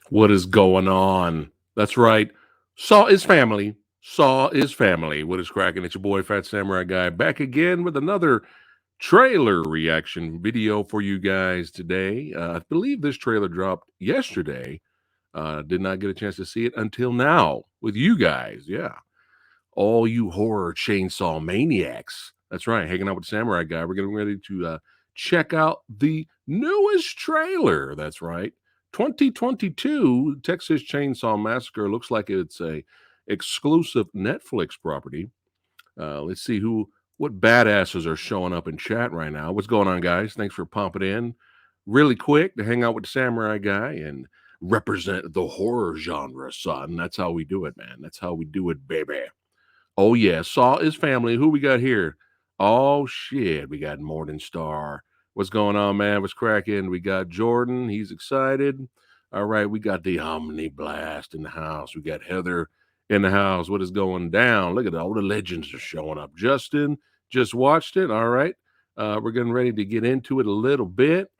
What is going on? That's right. Saw is family. Saw is family. What is cracking? It's your boy Fat Samurai Guy back again with another trailer reaction video for you guys today. I believe this trailer dropped yesterday. Did not get a chance to see it until now with you guys. Yeah, all you horror chainsaw maniacs. That's right. Hanging out with Samurai Guy. We're getting ready to check out the newest trailer. That's right. 2022 Texas Chainsaw Massacre looks like it's a exclusive Netflix property. Let's see what badasses are showing up in chat right now. What's going on, guys? Thanks for pumping in really quick to hang out with the Samurai Guy and represent the horror genre, son. That's how we do it, man. That's how we do it, baby. Oh yeah, Saw is family. Who we got here? Oh shit, we got Morningstar. What's going on, man? What's cracking? We got Jordan. He's excited. All right, we got the Omni Blast in the house. We got Heather in the house. What is going down? Look at all the legends are showing up. Justin just watched it. All right, we're getting ready to get into it a little bit.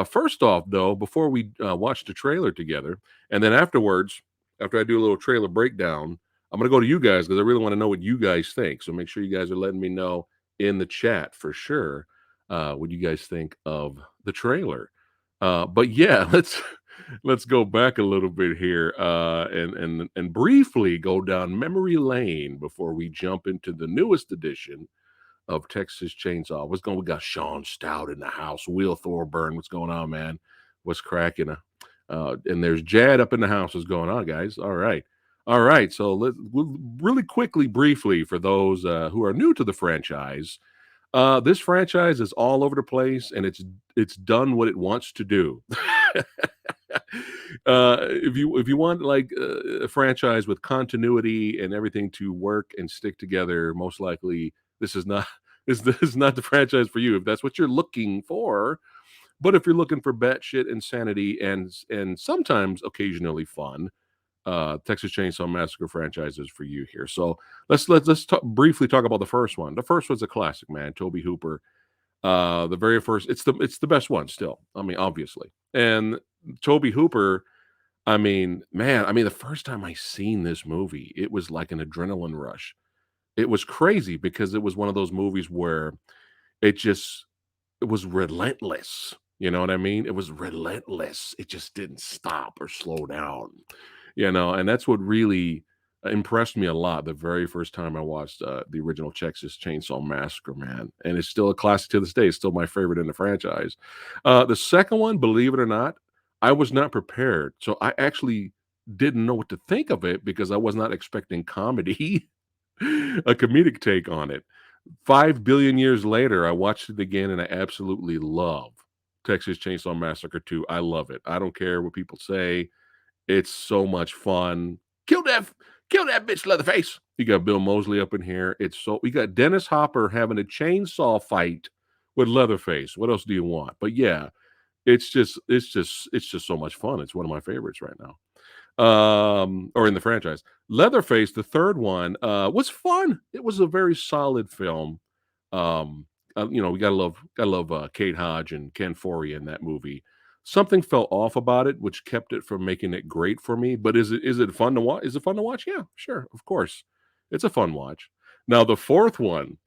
First off, though, before we watch the trailer together, and then afterwards, after I do a little trailer breakdown, I'm going to go to you guys because I really want to know what you guys think. So make sure you guys are letting me know in the chat for sure what you guys think of the trailer. But yeah, let's go back a little bit here and briefly go down memory lane before we jump into the newest edition of Texas Chainsaw. What's going? We got Sean Stout in the house. Will Thorburn. What's going on, man? What's cracking? And there's Jad up in the house. What's going on, guys? All right. All right. So we'll really quickly, briefly, for those who are new to the franchise, this franchise is all over the place, and it's done what it wants to do. If you want like a franchise with continuity and everything to work and stick together, most likely this is not this is not the franchise for you. If that's what you're looking for, but if you're looking for batshit insanity and sometimes occasionally fun, Texas Chainsaw Massacre franchise is for you here. So briefly talk about the first one. The first was a classic, man. Toby Hooper. The very first, it's the best one still. I mean, obviously, and Toby Hooper. I mean, man. I mean, the first time I seen this movie, it was like an adrenaline rush. It was crazy because it was one of those movies where it just it was relentless. You know what I mean? It was relentless. It just didn't stop or slow down. And that's what really impressed me a lot the very first time I watched the original Texas Chainsaw Massacre, man. And it's still a classic to this day. It's still my favorite in the franchise. The second one, believe it or not, I was not prepared. So I actually didn't know what to think of it because I was not expecting comedy, a comedic take on it. 5 billion years later, I watched it again and I absolutely love Texas Chainsaw Massacre 2. I love it. I don't care what people say. It's so much fun. Kill that bitch, Leatherface. You got Bill Mosley up in here. We got Dennis Hopper having a chainsaw fight with Leatherface. What else do you want? But yeah, it's just so much fun. It's one of my favorites right now. Or in the franchise. Leatherface, the third one, was fun. It was a very solid film. We gotta love Kate Hodge and Ken Foree in that movie. Something felt off about it, which kept it from making it great for me. But is it fun to watch? Is it fun to watch? Yeah, sure, of course. It's a fun watch. Now the fourth one.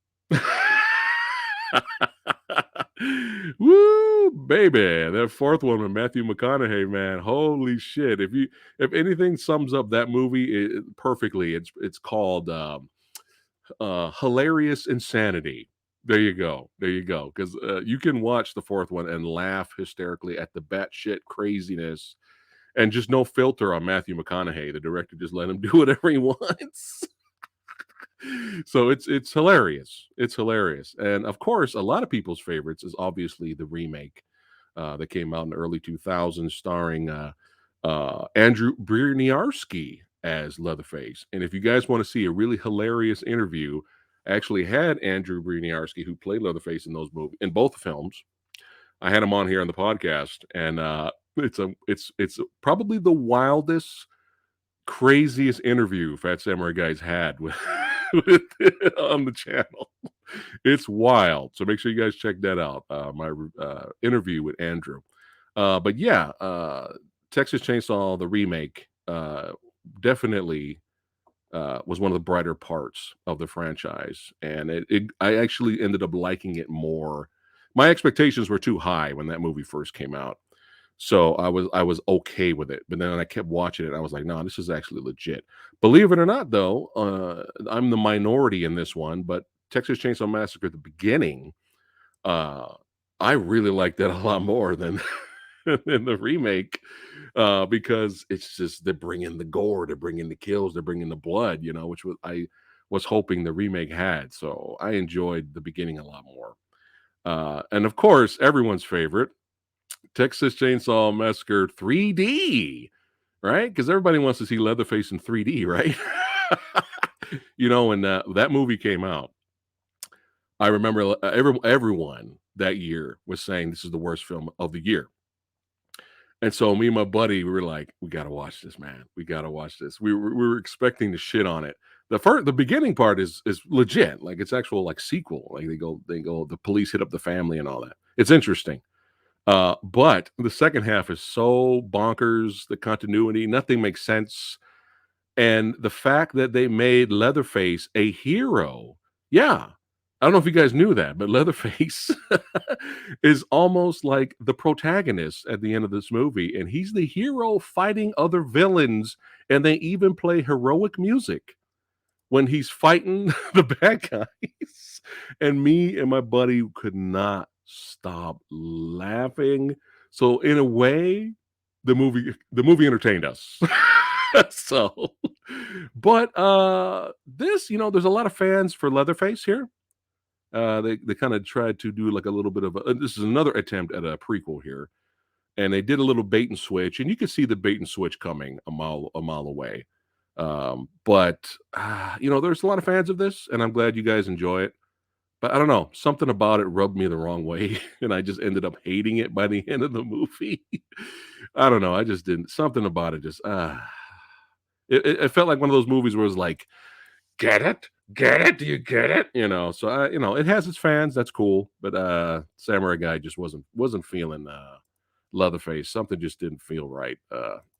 Woo, baby. That fourth one with Matthew McConaughey, man. Holy shit. If anything sums up that movie perfectly, it's called Hilarious Insanity. There you go. There you go. Because you can watch the fourth one and laugh hysterically at the batshit craziness and just no filter on Matthew McConaughey. The director just let him do whatever he wants. So it's hilarious. It's hilarious. And of course, a lot of people's favorites is obviously the remake that came out in the early 2000s starring Andrew Briniarski as Leatherface. And if you guys want to see a really hilarious interview, I actually had Andrew Briniarski, who played Leatherface in both films. I had him on here on the podcast, and it's probably the wildest, craziest interview Fat Samurai Guys had with on the channel. It's wild. So make sure you guys check that out. My interview with Andrew. But yeah, Texas Chainsaw, the remake, definitely was one of the brighter parts of the franchise, and I actually ended up liking it more. My expectations were too high when that movie first came out, so I was okay with it. But then I kept watching it, I was like, "No, this is actually legit." Believe it or not, though, I'm the minority in this one, but Texas Chainsaw Massacre: The Beginning, uh, I really like that a lot more than than the remake, because it's just they're bringing the gore, they're bringing the kills, they're bringing the blood, which was I was hoping the remake had. So I enjoyed the beginning a lot more. And of course, everyone's favorite, Texas Chainsaw Massacre 3D, right? Because everybody wants to see Leatherface in 3D, right? When that movie came out, I remember everyone that year was saying this is the worst film of the year. And so me and my buddy, we were like, "We gotta watch this, man. We gotta watch this." We were expecting to shit on it. The beginning part is legit, like it's actual like sequel. Like they go, the police hit up the family and all that. It's interesting. But the second half is so bonkers. The continuity, nothing makes sense. And the fact that they made Leatherface a hero, yeah. I don't know if you guys knew that, but Leatherface is almost like the protagonist at the end of this movie, and he's the hero fighting other villains, and they even play heroic music when he's fighting the bad guys. And me and my buddy could not stop laughing. So in a way, the movie entertained us. So, but this, there's a lot of fans for Leatherface here. They kind of tried to do like a little bit of this is another attempt at a prequel here, and they did a little bait and switch, and you could see the bait and switch coming a mile away. But there's a lot of fans of this, and I'm glad you guys enjoy it. But I don't know, something about it rubbed me the wrong way, and I just ended up hating it by the end of the movie. I don't know, I just didn't. Something about it just it felt like one of those movies where it was like, "Get it? Get it? Do you get it?" So it has its fans, that's cool, but Samurai Guy just wasn't feeling Leatherface. Something just didn't feel right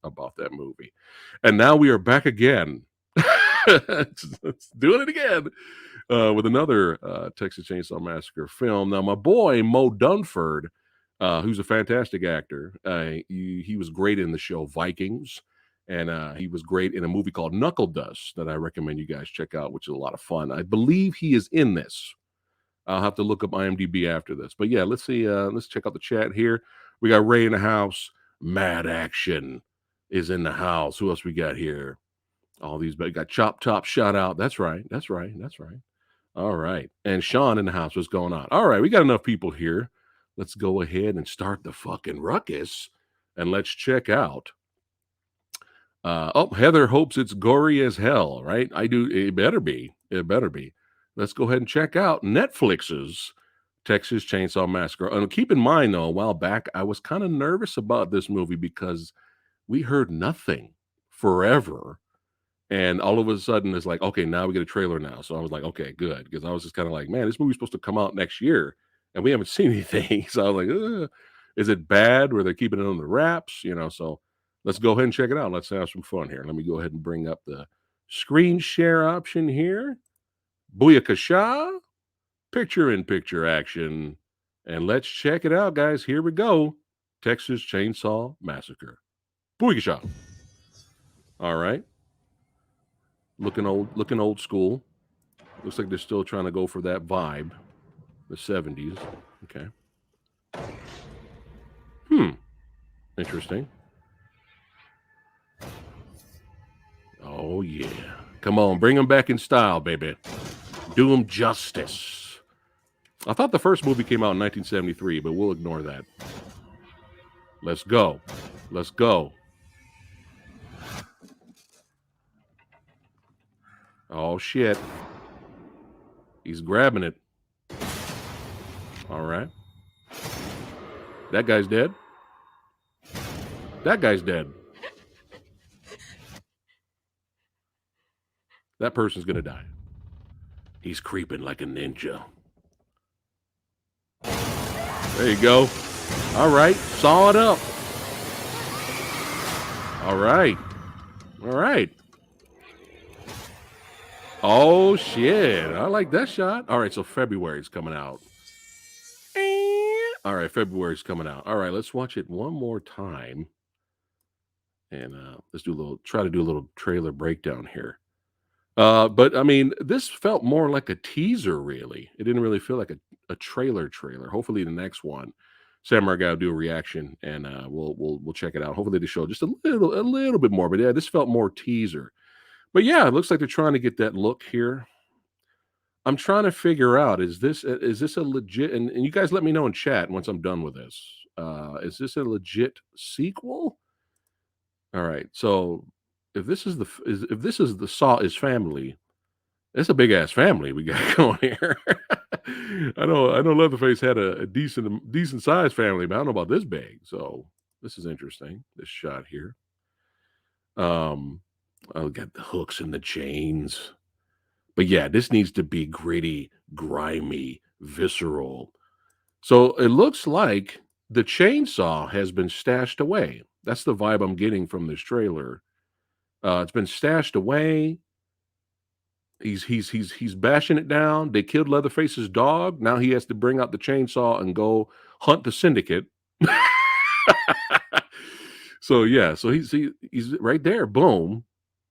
about that movie. And now we are back again. Let's doing it again with another Texas Chainsaw Massacre film. Now, my boy Mo Dunford, who's a fantastic actor, he was great in the show Vikings, and he was great in a movie called Knuckle Dust that I recommend you guys check out, which is a lot of fun. I believe he is in this. I'll have to look up IMDb after this. But yeah, let's see. Let's check out the chat here. We got Ray in the house. Mad Action is in the house. Who else we got here? All these, but got Chop Top shout out. That's right. That's right. That's right. All right. And Sean in the house. What's going on? All right. We got enough people here. Let's go ahead and start the fucking ruckus. And let's check out. Heather hopes it's gory as hell, right? I do. It better be. It better be. Let's go ahead and check out Netflix's Texas Chainsaw Massacre. And keep in mind, though, a while back, I was kind of nervous about this movie because we heard nothing forever. And all of a sudden, it's like, okay, now we get a trailer now. So I was like, okay, good. Because I was just kind of like, man, this movie's supposed to come out next year, and we haven't seen anything. So I was like, ugh, is it bad where they're keeping it under wraps? So let's go ahead and check it out. Let's have some fun here. Let me go ahead and bring up the screen share option here. Booyakasha, picture-in-picture action. And let's check it out, guys. Here we go. Texas Chainsaw Massacre. Booyakasha. All right. Looking old school. Looks like they're still trying to go for that vibe. The 70s. Okay. Interesting. Oh, yeah. Come on, bring them back in style, baby. Do them justice. I thought the first movie came out in 1973, but we'll ignore that. Let's go. Let's go. Oh, shit. He's grabbing it. All right. That guy's dead. That guy's dead. That person's going to die. He's creeping like a ninja. There you go. All right. Saw it up. All right. All right. Oh shit. I like that shot. All right, so February's coming out. All right, February's coming out. All right, let's watch it one more time and let's do a little try to do a little trailer breakdown here. But I mean, this felt more like a teaser, really. It didn't really feel like a trailer. Hopefully the next one, Samurai Guy will do a reaction and we'll check it out. Hopefully they show just a little bit more. But yeah, this felt more teaser. But yeah, it looks like they're trying to get that look here. I'm trying to figure out is this a legit and you guys let me know in chat once I'm done with this. Is this a legit sequel? All right. So if this is if this is the Saw is family, it's a big ass family we got going here. I know Leatherface had a decent sized family, but I don't know about this big. So this is interesting. This shot here. Um, I got the hooks and the chains. But yeah, this needs to be gritty, grimy, visceral. So it looks like the chainsaw has been stashed away. That's the vibe I'm getting from this trailer. It's been stashed away. He's bashing it down. They killed Leatherface's dog. Now he has to bring out the chainsaw and go hunt the syndicate. So yeah, so he's right there. Boom.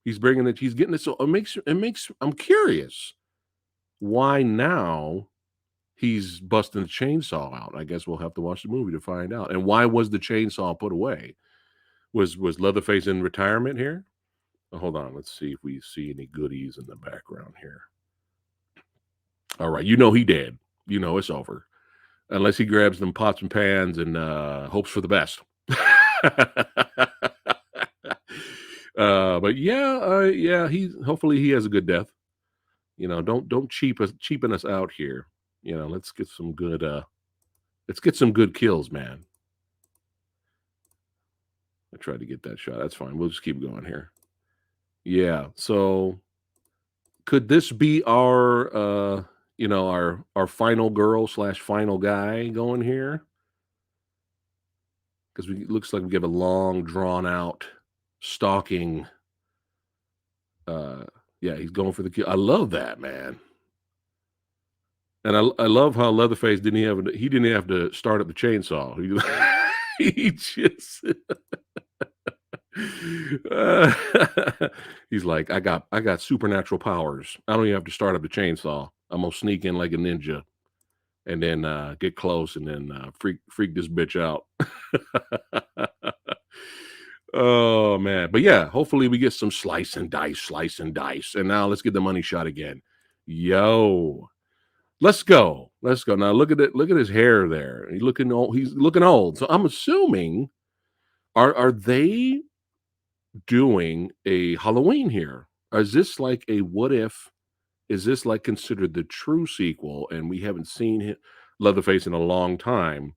He's bringing it. He's getting it. So it makes. I'm curious why now he's busting the chainsaw out. I guess we'll have to watch the movie to find out. And why was the chainsaw put away? Was Leatherface in retirement here? Hold on. Let's see if we see any goodies in the background here. All right, you know he dead. You know it's over. Unless he grabs them pots and pans and hopes for the best. But yeah, he hopefully he has a good death. You know, don't cheapen us out here. You know, let's get some good kills, man. I tried to get that shot. That's fine. We'll just keep going here. Yeah. So could this be our our final girl slash final guy going here? Because we looks like we give a long, drawn out, stalking. Uh, yeah, he's going for the kill. I love that, man. And I love how Leatherface he didn't have to start up the chainsaw. He just uh, he's like, I got supernatural powers. I don't even have to start up the chainsaw. I'm gonna sneak in like a ninja and then get close and then freak this bitch out. Oh man, but yeah, hopefully we get some slice and dice. And now let's get the money shot again. Yo, let's go. Let's go. Now look at it. Look at his hair there. He's looking old. He's looking old. So I'm assuming are they doing a Halloween here? Or is this like a what if? Is this like considered the true sequel? And we haven't seen Leatherface in a long time,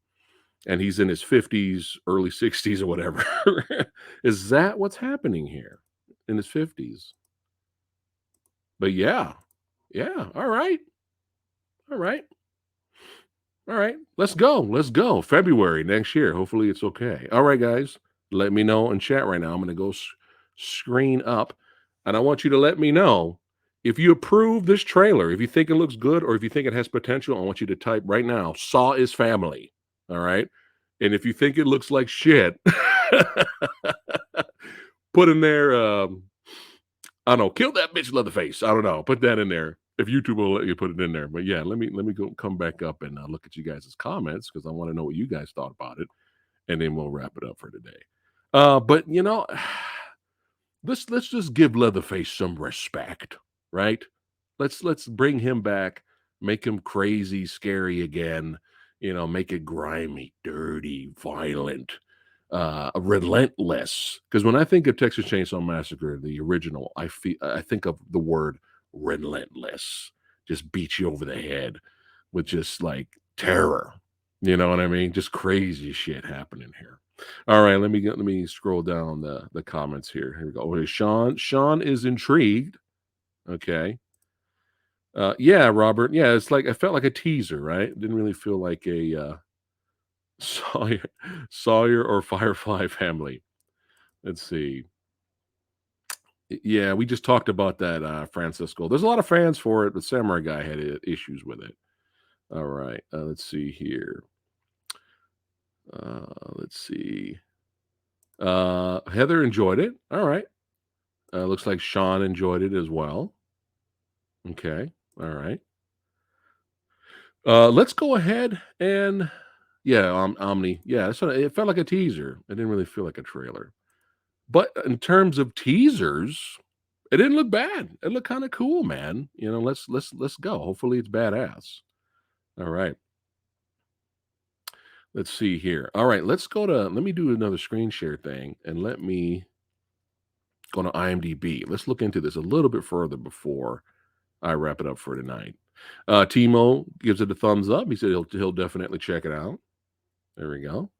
and he's in his 50s, early 60s, or whatever. Is that what's happening here in his 50s? But yeah, yeah. All right, all right. All right, let's go. Let's go. February next year. Hopefully, it's okay. All right, guys. Let me know in chat right now. I'm going to go screen up, and I want you to let me know if you approve this trailer, if you think it looks good, or if you think it has potential. I want you to type right now. Saw is family. All right, and if you think it looks like shit, put in there. I don't know, kill that bitch Leatherface. I don't know. Put that in there. If YouTube will let you put it in there. But yeah, let me go come back up and look at you guys' comments because I want to know what you guys thought about it, and then we'll wrap it up for today. But let's just give Leatherface some respect, right? Let's bring him back, make him crazy, scary again. Make it grimy, dirty, violent, relentless. Because when I think of Texas Chainsaw Massacre, the original, I think of the word relentless. Just beat you over the head with just like terror. You know what I mean? Just crazy shit happening here. All right, let me scroll down the comments here. Here we go. Okay, Sean is intrigued. Okay. Yeah, Robert. Yeah, it's like I felt like a teaser, right? Didn't really feel like a Sawyer Sawyer or Firefly family. Let's see. Yeah, we just talked about that, Francisco. There's a lot of fans for it, but Samurai Guy had issues with it. All right, let's see here. Let's see. Heather enjoyed it. All right. Looks like Sean enjoyed it as well. Okay. All right. Let's go ahead and yeah, Omni. Yeah, it felt like a teaser. It didn't really feel like a trailer. But in terms of teasers, it didn't look bad. It looked kind of cool, man. Let's go. Hopefully it's badass. All right. Let's see here. All right, let me do another screen share thing and let me go to IMDb. Let's look into this a little bit further before I wrap it up for tonight. Timo gives it a thumbs up. He said he'll definitely check it out. There we go.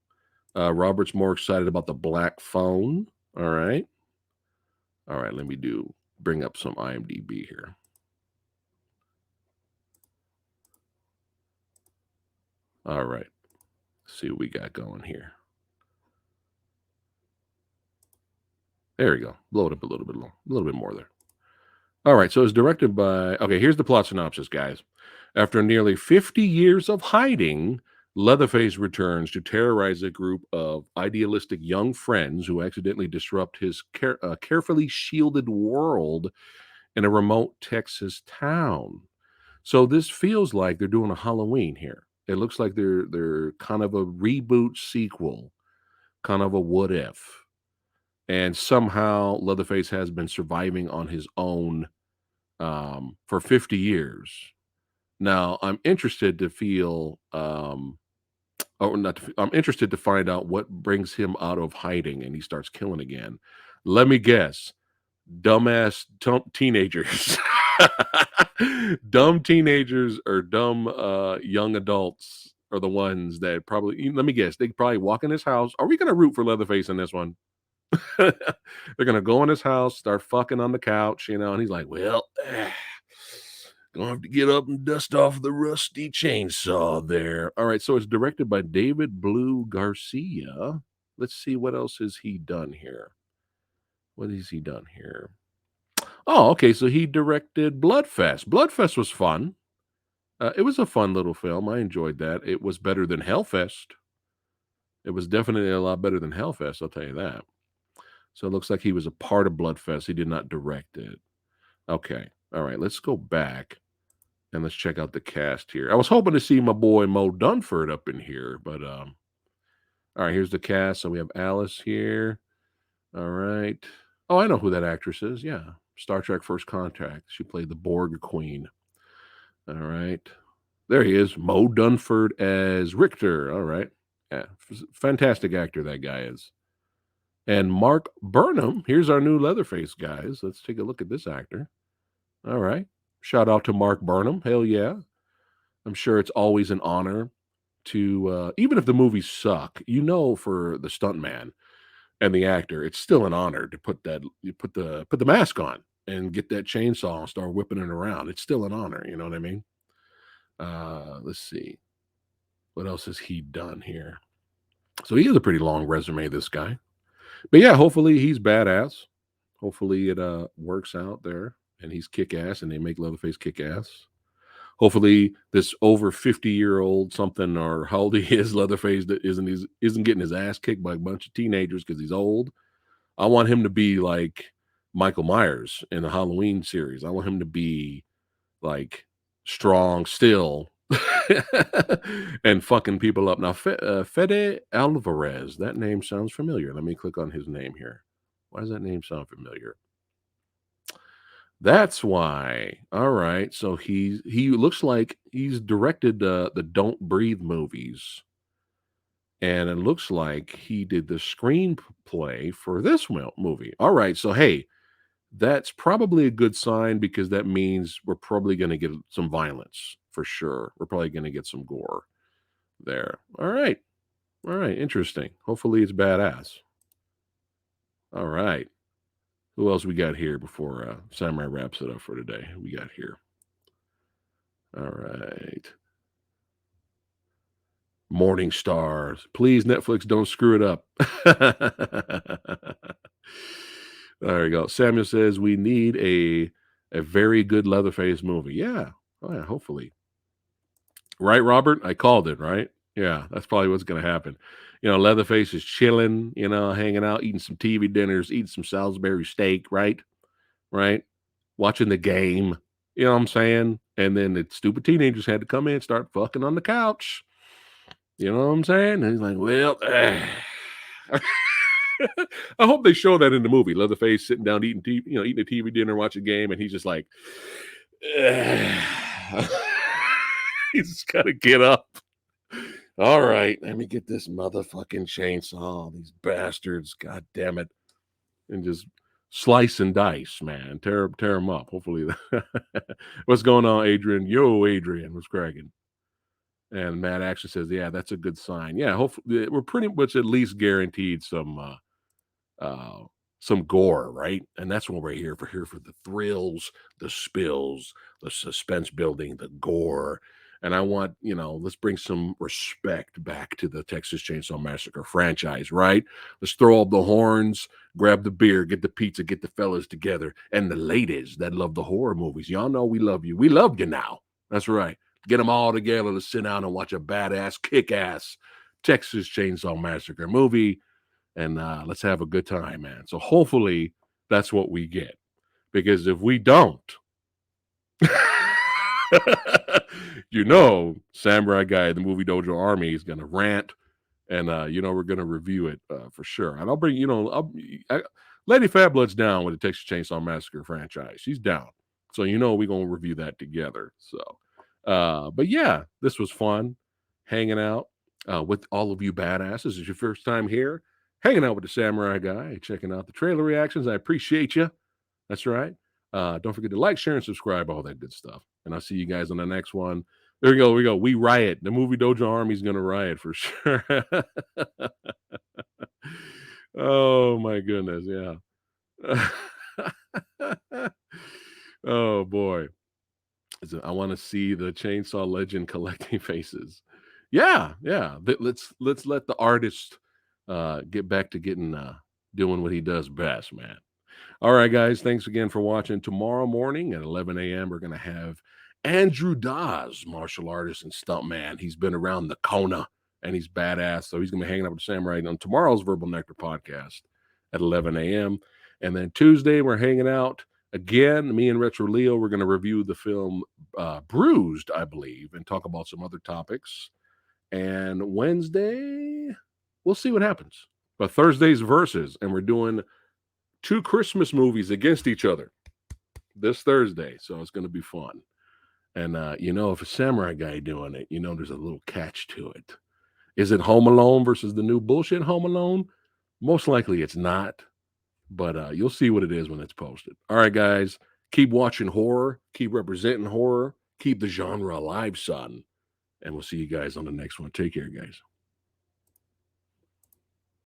Robert's more excited about the black phone. All right. All right, let me bring up some IMDb here. All right. Let's see what we got going here. There we go. Blow it up a little bit more there. All right, so it's directed by okay, here's the plot synopsis, guys. After nearly 50 years of hiding, Leatherface returns to terrorize a group of idealistic young friends who accidentally disrupt his carefully shielded world in a remote Texas town. So this feels like they're doing a Halloween here. It looks like they're kind of a reboot sequel, kind of a what if. And somehow Leatherface has been surviving on his own for 50 years. Now, I'm interested to feel, oh, not to, I'm interested to find out what brings him out of hiding and he starts killing again. Let me guess, dumbass teenagers. Dumb teenagers or dumb young adults are the ones that probably, let me guess, they probably walk in his house. Are we going to root for Leatherface in this one? They're gonna go in his house, start fucking on the couch, and he's like, "Well, gonna have to get up and dust off the rusty chainsaw there." All right, so it's directed by David Blue Garcia. Let's see what else has he done here. What has he done here? Oh, okay. So he directed Bloodfest. Bloodfest was fun. It was a fun little film. I enjoyed that. It was better than Hellfest. It was definitely a lot better than Hellfest. I'll tell you that. So it looks like he was a part of Bloodfest. He did not direct it. Okay. All right. Let's go back and let's check out the cast here. I was hoping to see my boy Mo Dunford up in here, but all right, here's the cast. So we have Alice here. All right. Oh, I know who that actress is. Yeah. Star Trek First Contact. She played the Borg Queen. All right. There he is. Mo Dunford as Richter. All right. Yeah. Fantastic actor that guy is. And Mark Burnham. Here's our new Leatherface, guys. Let's take a look at this actor. All right. Shout out to Mark Burnham. Hell yeah. I'm sure it's always an honor to, even if the movies suck, for the stuntman and the actor, it's still an honor to put the mask on and get that chainsaw and start whipping it around. It's still an honor. You know what I mean? Let's see. What else has he done here? So he has a pretty long resume, this guy. But yeah, hopefully he's badass. Hopefully it works out there and he's kick ass and they make Leatherface kick ass. Hopefully this over 50-year-old something or how old he is, Leatherface that isn't getting his ass kicked by a bunch of teenagers because he's old. I want him to be like Michael Myers in the Halloween series. I want him to be like strong still and fucking people up. Now, Fede Alvarez, that name sounds familiar. Let me click on his name here. Why does that name sound familiar? That's why. All right. So he looks like he's directed the Don't Breathe movies. And it looks like he did the screenplay for this movie. All right. So hey, that's probably a good sign because that means we're probably going to get some violence for sure. We're probably going to get some gore there. All right. All right. Interesting. Hopefully it's badass. All right. Who else we got here before Samurai wraps it up for today? Who we got here? All right. Morning Stars. Please, Netflix, don't screw it up. There you go. Samuel says we need a very good Leatherface movie. Yeah. Oh, yeah, hopefully. Right, Robert? I called it, right? Yeah, that's probably what's gonna happen. Leatherface is chilling, hanging out, eating some TV dinners, eating some Salisbury steak, right? Right? Watching the game. You know what I'm saying? And then the stupid teenagers had to come in and start fucking on the couch. You know what I'm saying? And he's like, well, I hope they show that in the movie. Leatherface sitting down eating TV, eating a TV dinner, watching a game, and he's just like, he's just gotta get up. All right, let me get this motherfucking chainsaw. These bastards, god damn it, and just slice and dice, man. Tear them up. Hopefully, what's going on, Adrian? Yo, Adrian, what's cracking? And Matt actually says, yeah, that's a good sign. Yeah, hopefully we're pretty much at least guaranteed uh, some gore, right? And that's what we're here for. Here for the thrills, the spills, the suspense building, the gore. And I want, let's bring some respect back to the Texas Chainsaw Massacre franchise, right? Let's throw up the horns, grab the beer, get the pizza, get the fellas together. And the ladies that love the horror movies, y'all know we love you. We love you now. That's right. Get them all together to sit down and watch a badass, kick ass Texas Chainsaw Massacre movie and let's have a good time, man. So hopefully that's what we get. Because if we don't, Samurai Guy, the movie Dojo Army is going to rant, and we're going to review it for sure. And I'll bring, Lady Fat Blood's down with the Texas Chainsaw Massacre franchise. She's down, so we're going to review that together. So, but yeah, this was fun hanging out with all of you badasses. Is your first time here? Hanging out with the Samurai Guy, checking out the trailer reactions. I appreciate you. That's right. Don't forget to like, share, and subscribe, all that good stuff. And I'll see you guys on the next one. There we go. We go. We riot. The movie Dojo Army's going to riot for sure. Oh, my goodness. Yeah. Oh, boy. I want to see the Chainsaw Legend collecting faces. Yeah, yeah. Let's let the artist get back to getting doing what he does best, man. All right, guys. Thanks again for watching. Tomorrow morning at 11 a.m., we're gonna have Andrew Dawes, martial artist and stuntman. He's been around the Kona and he's badass. So he's gonna be hanging out with Samurai on tomorrow's Verbal Nectar podcast at 11 a.m. And then Tuesday, we're hanging out again. Me and Retro Leo, we're gonna review the film Bruised, I believe, and talk about some other topics. And Wednesday, we'll see what happens. But Thursday's versus, and we're doing 2 Christmas movies against each other this Thursday. So it's going to be fun. And, if a Samurai Guy doing it, there's a little catch to it. Is it Home Alone versus the new bullshit Home Alone? Most likely it's not. But you'll see what it is when it's posted. All right, guys. Keep watching horror. Keep representing horror. Keep the genre alive, son. And we'll see you guys on the next one. Take care, guys.